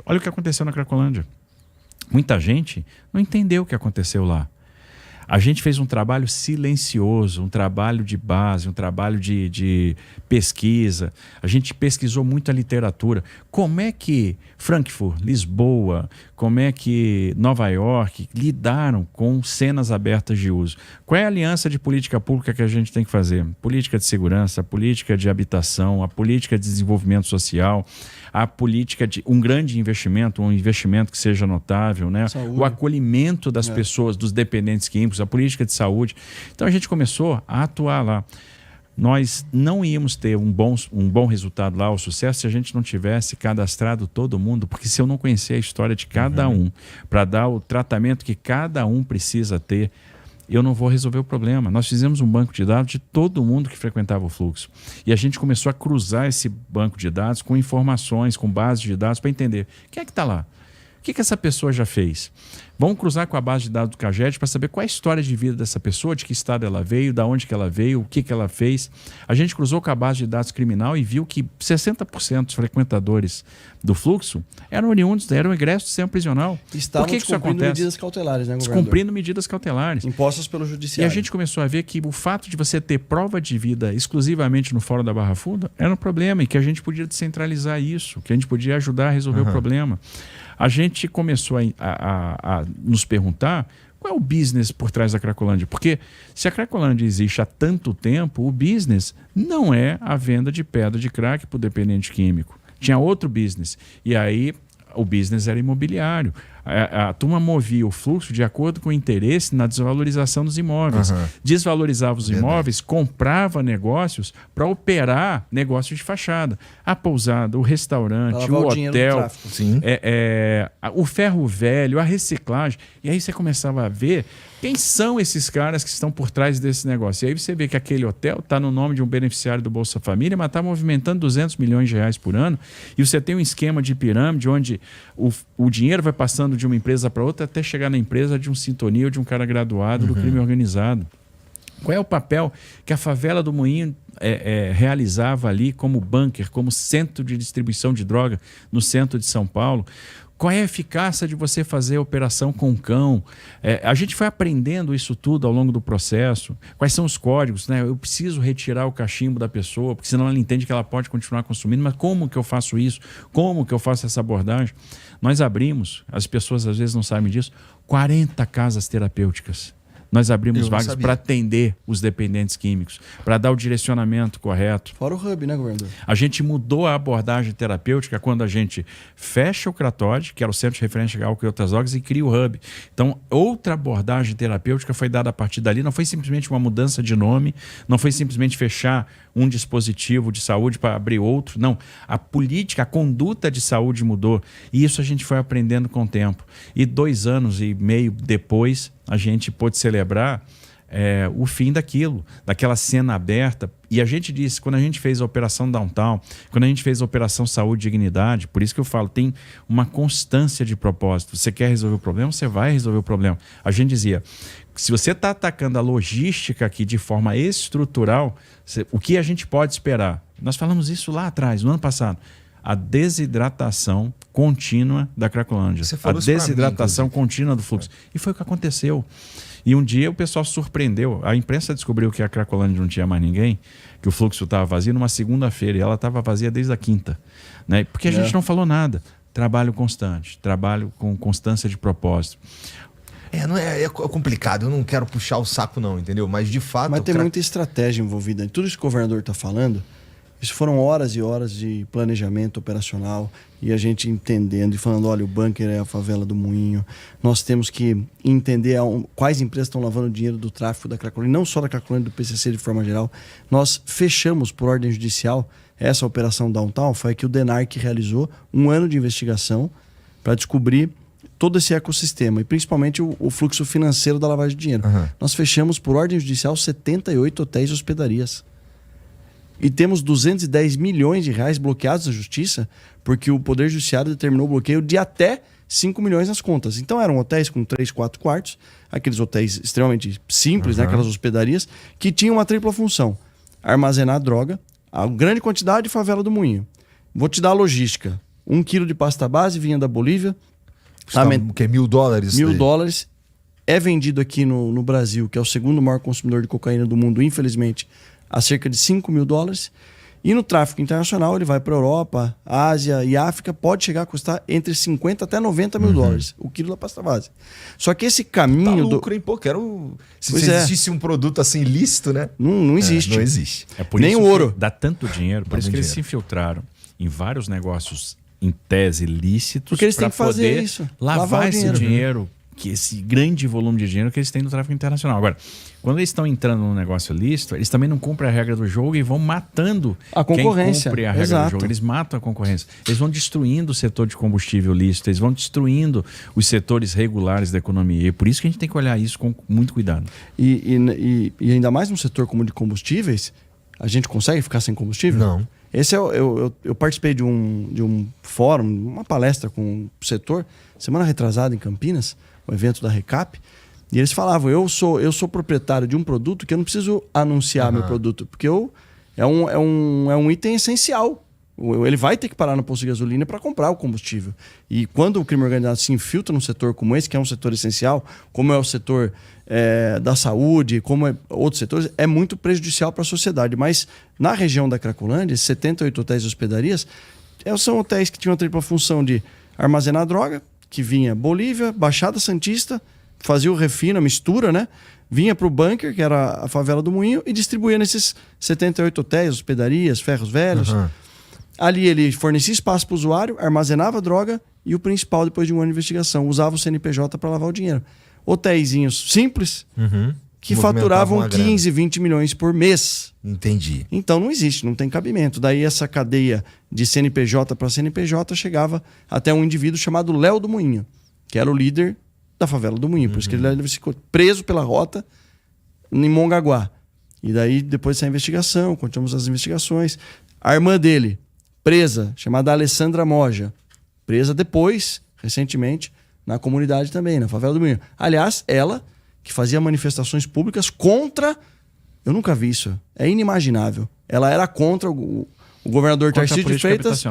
Olha o que aconteceu na Cracolândia. Muita gente não entendeu o que aconteceu lá. A gente fez um trabalho silencioso, um trabalho de base, um trabalho de pesquisa. A gente pesquisou muito a literatura. Como é que Frankfurt, Lisboa, como é que Nova York lidaram com cenas abertas de uso? Qual é a aliança de política pública que a gente tem que fazer? Política de segurança, política de habitação, a política de desenvolvimento social, a política de um grande investimento, um investimento que seja notável, né? O acolhimento das pessoas, dos dependentes químicos, a política de saúde. Então a gente começou a atuar lá. Nós não íamos ter um bom resultado lá, o sucesso, se a gente não tivesse cadastrado todo mundo, porque se eu não conhecer a história de cada um, para dar o tratamento que cada um precisa ter, eu não vou resolver o problema. Nós fizemos um banco de dados de todo mundo que frequentava o fluxo. E a gente começou a cruzar esse banco de dados com informações, com bases de dados, para entender quem é que está lá. O que essa pessoa já fez? Vamos cruzar com a base de dados do CAGED para saber qual é a história de vida dessa pessoa, de que estado ela veio, de onde que ela veio, o que ela fez. A gente cruzou com a base de dados criminal e viu que 60% dos frequentadores do fluxo eram oriundos, eram egressos do sistema prisional. Estavam descumprindo medidas cautelares, né, governador? Descumprindo medidas cautelares. Impostas pelo judiciário. E a gente começou a ver que o fato de você ter prova de vida exclusivamente no Fórum da Barra Funda era um problema e que a gente podia descentralizar isso, que a gente podia ajudar a resolver o problema. A gente começou a nos perguntar qual é o business por trás da Cracolândia. Porque se a Cracolândia existe há tanto tempo, o business não é a venda de pedra de crack para o dependente químico. Tinha outro business. E aí o business era imobiliário. A turma movia o fluxo de acordo com o interesse na desvalorização dos imóveis. Desvalorizava os imóveis, comprava negócios para operar negócios de fachada. A pousada, o restaurante, o hotel, o ferro velho, a reciclagem. E aí você começava a ver quem são esses caras que estão por trás desse negócio. E aí você vê que aquele hotel está no nome de um beneficiário do Bolsa Família, mas está movimentando 200 milhões de reais por ano. E você tem um esquema de pirâmide onde o dinheiro vai passando de uma empresa para outra até chegar na empresa de um Sintonia ou de um cara graduado do crime organizado. Qual é o papel que a favela do Moinho realizava ali como bunker, como centro de distribuição de droga no centro de São Paulo? Qual é a eficácia de você fazer a operação com cão? A gente foi aprendendo isso tudo ao longo do processo. Quais são os códigos, né? Eu preciso retirar o cachimbo da pessoa, porque senão ela entende que ela pode continuar consumindo. Mas como que eu faço isso? Como que eu faço essa abordagem? Nós abrimos, as pessoas às vezes não sabem disso, 40 casas terapêuticas. Nós abrimos vagas para atender os dependentes químicos, para dar o direcionamento correto. Fora o hub, né, governador? A gente mudou a abordagem terapêutica quando a gente fecha o CRATOD, que era o Centro de Referência de Álcool e Outras Drogas, e cria o hub. Então, outra abordagem terapêutica foi dada a partir dali. Não foi simplesmente uma mudança de nome, não foi simplesmente fechar um dispositivo de saúde para abrir outro. Não, a política, a conduta de saúde mudou. E isso a gente foi aprendendo com o tempo. E 2 anos e meio depois, a gente pôde celebrar o fim daquela cena aberta. E a gente disse, quando a gente fez a Operação Downtown, quando a gente fez a Operação Saúde e Dignidade, por isso que eu falo, tem uma constância de propósito. Você quer resolver o problema, você vai resolver o problema. A gente dizia, se você está atacando a logística aqui de forma estrutural, o que a gente pode esperar? Nós falamos isso lá atrás, no ano passado. A desidratação contínua da Cracolândia. A desidratação contínua do fluxo. E foi o que aconteceu. E um dia o pessoal se surpreendeu. A imprensa descobriu que a Cracolândia não tinha mais ninguém, que o fluxo estava vazio numa segunda-feira. E ela estava vazia desde a quinta. Né? Porque a gente não falou nada. Trabalho constante. Trabalho com constância de propósito. É complicado. Eu não quero puxar o saco não, entendeu? Mas de fato... Mas tem muita estratégia envolvida. Tudo isso que o governador está falando... Isso foram horas e horas de planejamento operacional e a gente entendendo e falando, olha, o bunker é a favela do Moinho. Nós temos que entender quais empresas estão lavando o dinheiro do tráfico da Cracolândia, não só da Cracolândia, do PCC de forma geral. Nós fechamos por ordem judicial essa operação Downtown, foi a que o DENARC realizou 1 ano de investigação para descobrir todo esse ecossistema e principalmente o fluxo financeiro da lavagem de dinheiro. Nós fechamos por ordem judicial 78 hotéis e hospedarias. E temos 210 milhões de reais bloqueados na justiça porque o Poder Judiciário determinou o bloqueio de até 5 milhões nas contas. Então eram hotéis com 3, 4 quartos, aqueles hotéis extremamente simples, né, aquelas hospedarias, que tinham uma tripla função. Armazenar droga, a grande quantidade de favela do Moinho. Vou te dar a logística. 1 quilo de pasta base vinha da Bolívia. O que é $1.000? $1.000. É vendido aqui no Brasil, que é o segundo maior consumidor de cocaína do mundo, infelizmente, a cerca de $5.000. E no tráfico internacional, ele vai para a Europa, Ásia e África, pode chegar a custar entre 50 até $90.000 o quilo da pasta base. Só que esse caminho... Tá lucro, hein? Pô, Se Pois existisse um produto assim ilícito, né? Não existe. Não existe. É por Nem isso o ouro. que dá tanto dinheiro, por isso que eles se infiltraram em vários negócios em tese lícitos. Porque eles têm pra que fazer poder isso. lavar esse dinheiro, que esse grande volume de dinheiro que eles têm no tráfico internacional. Agora, quando eles estão entrando num negócio lícito, eles também não cumprem a regra do jogo e vão matando a concorrência. Quem cumpre a regra do jogo. Eles matam a concorrência. Eles vão destruindo o setor de combustível lícito, eles vão destruindo os setores regulares da economia. E por isso que a gente tem que olhar isso com muito cuidado. E ainda mais num setor como o de combustíveis, a gente consegue ficar sem combustível? Não. Eu participei de um fórum, uma palestra com o setor, semana retrasada em Campinas, um evento da Recap, e eles falavam, eu sou proprietário de um produto que eu não preciso anunciar meu produto, porque é um item essencial. Ele vai ter que parar no posto de gasolina para comprar o combustível. E quando o crime organizado se infiltra num setor como esse, que é um setor essencial, como é o setor da saúde, como é outros setores, é muito prejudicial para a sociedade. Mas na região da Cracolândia, 78 hotéis e hospedarias, são hotéis que tinham a tripla função de armazenar droga, que vinha Bolívia, Baixada Santista, fazia o refino, a mistura, né? Vinha para o bunker, que era a favela do Moinho, e distribuía nesses 78 hotéis, hospedarias, ferros velhos. Ali ele fornecia espaço para o usuário, armazenava droga e o principal, depois de um ano de investigação, usava o CNPJ para lavar o dinheiro. Hotéisinhos simples que faturavam 15, 20 milhões por mês. Entendi. Então não existe, não tem cabimento. Daí essa cadeia de CNPJ para CNPJ chegava até um indivíduo chamado Léo do Moinho, que era o líder da favela do Moinho. Por isso que ele ficou preso pela rota em Mongaguá. E daí, depois dessa investigação, continuamos as investigações. A irmã dele, presa, chamada Alessandra Moja, presa depois, recentemente, na comunidade também, na favela do Moinho. Aliás, ela que fazia manifestações públicas contra... Eu nunca vi isso. É inimaginável. Ela era contra o governador Tarcísio de Freitas.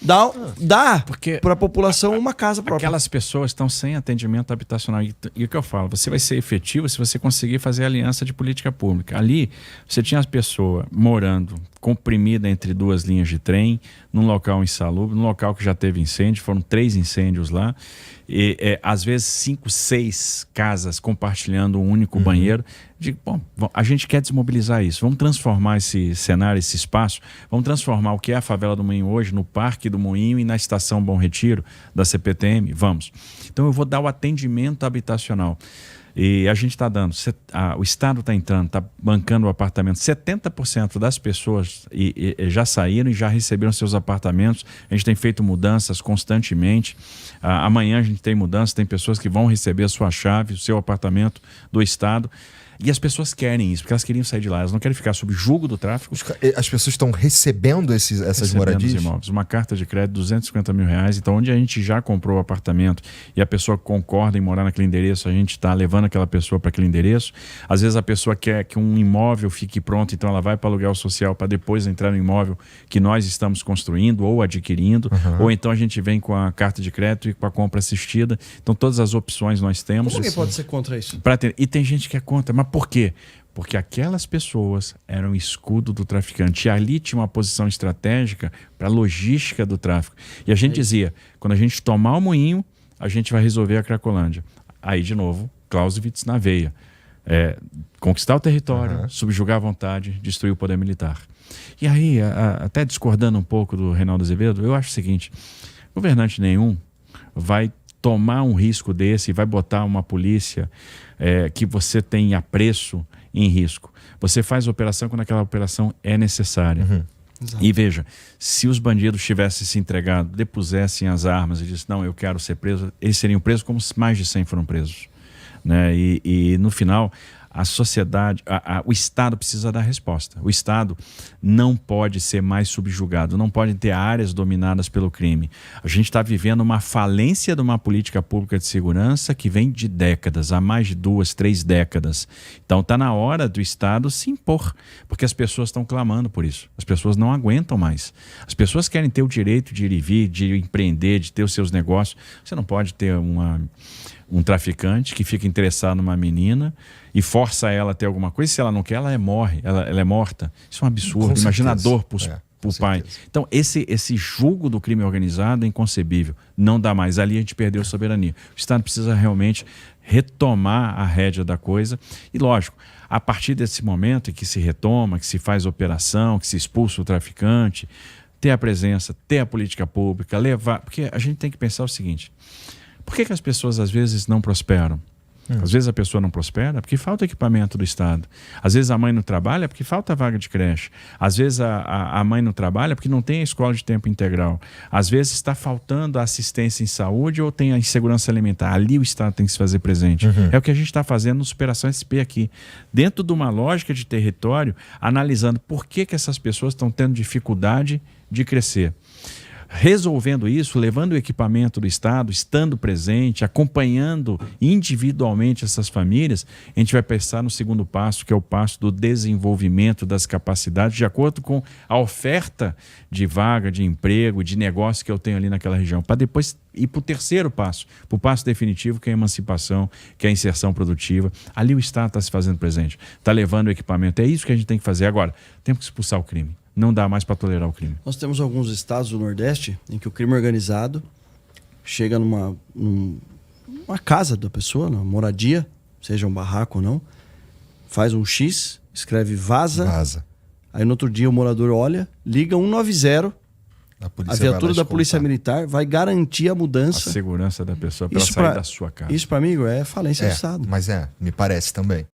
Dá para a população uma casa própria. Aquelas pessoas estão sem atendimento habitacional. E o que eu falo? Você vai ser efetivo se você conseguir fazer aliança de política pública. Ali, você tinha as pessoas morando comprimida entre duas linhas de trem, num local insalubre, num local que já teve incêndio, foram 3 incêndios lá. E, às vezes 5, 6 casas compartilhando um único banheiro. Digo, bom, a gente quer desmobilizar isso, vamos transformar esse cenário, esse espaço, vamos transformar o que é a favela do Moinho hoje no Parque do Moinho e na Estação Bom Retiro da CPTM, vamos. Então eu vou dar o atendimento habitacional. E a gente está dando, o Estado está entrando, está bancando o apartamento. 70% das pessoas já saíram e já receberam seus apartamentos. A gente tem feito mudanças constantemente. Amanhã a gente tem mudanças, tem pessoas que vão receber a sua chave, o seu apartamento do Estado. E as pessoas querem isso, porque elas queriam sair de lá, elas não querem ficar sob julgo do tráfico. As pessoas estão recebendo essas moradias? Imóveis. Uma carta de crédito, R$250 mil. Então, onde a gente já comprou o apartamento e a pessoa concorda em morar naquele endereço, a gente está levando aquela pessoa para aquele endereço. Às vezes a pessoa quer que um imóvel fique pronto, então ela vai para aluguel social para depois entrar no imóvel que nós estamos construindo ou adquirindo. Ou então a gente vem com a carta de crédito e com a compra assistida. Então, todas as opções nós temos. Como alguém pode ser contra isso? E tem gente que é contra, mas por quê? Porque aquelas pessoas eram o escudo do traficante. E ali tinha uma posição estratégica para a logística do tráfico. E a gente dizia, quando a gente tomar o Moinho, a gente vai resolver a Cracolândia. Aí, de novo, Clausewitz na veia. Conquistar o território, subjugar a vontade, destruir o poder militar. E aí, até discordando um pouco do Reinaldo Azevedo, eu acho o seguinte, governante nenhum vai tomar um risco desse e vai botar uma polícia que você tem apreço em risco. Você faz a operação quando aquela operação é necessária. E veja, se os bandidos tivessem se entregado, depusessem as armas e dissessem, não, eu quero ser preso, eles seriam presos como mais de 100 foram presos. Né? E no final, a sociedade, o Estado precisa dar resposta. O Estado não pode ser mais subjugado, não pode ter áreas dominadas pelo crime. A gente está vivendo uma falência de uma política pública de segurança que vem de décadas, há mais de 2, 3 décadas. Então está na hora do Estado se impor, porque as pessoas estão clamando por isso. As pessoas não aguentam mais. As pessoas querem ter o direito de ir e vir, de empreender, de ter os seus negócios. Você não pode ter um traficante que fica interessado numa menina e força ela a ter alguma coisa. Se ela não quer, ela morre, ela é morta. Isso é um absurdo. Com Imagina certeza. a dor pro pai. Então, esse julgo do crime organizado é inconcebível. Não dá mais. Ali a gente perdeu a soberania. O Estado precisa realmente retomar a rédea da coisa. E, lógico, a partir desse momento em que se retoma, que se faz operação, que se expulsa o traficante, ter a presença, ter a política pública, levar... Porque a gente tem que pensar o seguinte... Por que as pessoas às vezes não prosperam? Às vezes a pessoa não prospera porque falta equipamento do Estado. Às vezes a mãe não trabalha porque falta vaga de creche. Às vezes a mãe não trabalha porque não tem a escola de tempo integral. Às vezes está faltando a assistência em saúde ou tem a insegurança alimentar. Ali o Estado tem que se fazer presente. É o que a gente está fazendo no Superação SP aqui. Dentro de uma lógica de território, analisando por que essas pessoas estão tendo dificuldade de crescer. Resolvendo isso, levando o equipamento do Estado, estando presente, acompanhando individualmente essas famílias, a gente vai pensar no segundo passo, que é o passo do desenvolvimento das capacidades, de acordo com a oferta de vaga, de emprego, de negócio que eu tenho ali naquela região, para depois ir para o terceiro passo, para o passo definitivo, que é a emancipação, que é a inserção produtiva. Ali o Estado está se fazendo presente, está levando o equipamento. É isso que a gente tem que fazer. Agora, temos que expulsar o crime. Não dá mais para tolerar o crime. Nós temos alguns estados do Nordeste em que o crime organizado chega numa casa da pessoa, numa moradia, seja um barraco ou não, faz um X, escreve vaza. Aí no outro dia o morador olha, liga 190, a viatura da Polícia Militar vai garantir a mudança. A segurança da pessoa para ela sair da sua casa. Isso para mim é falência do Estado. Mas me parece também.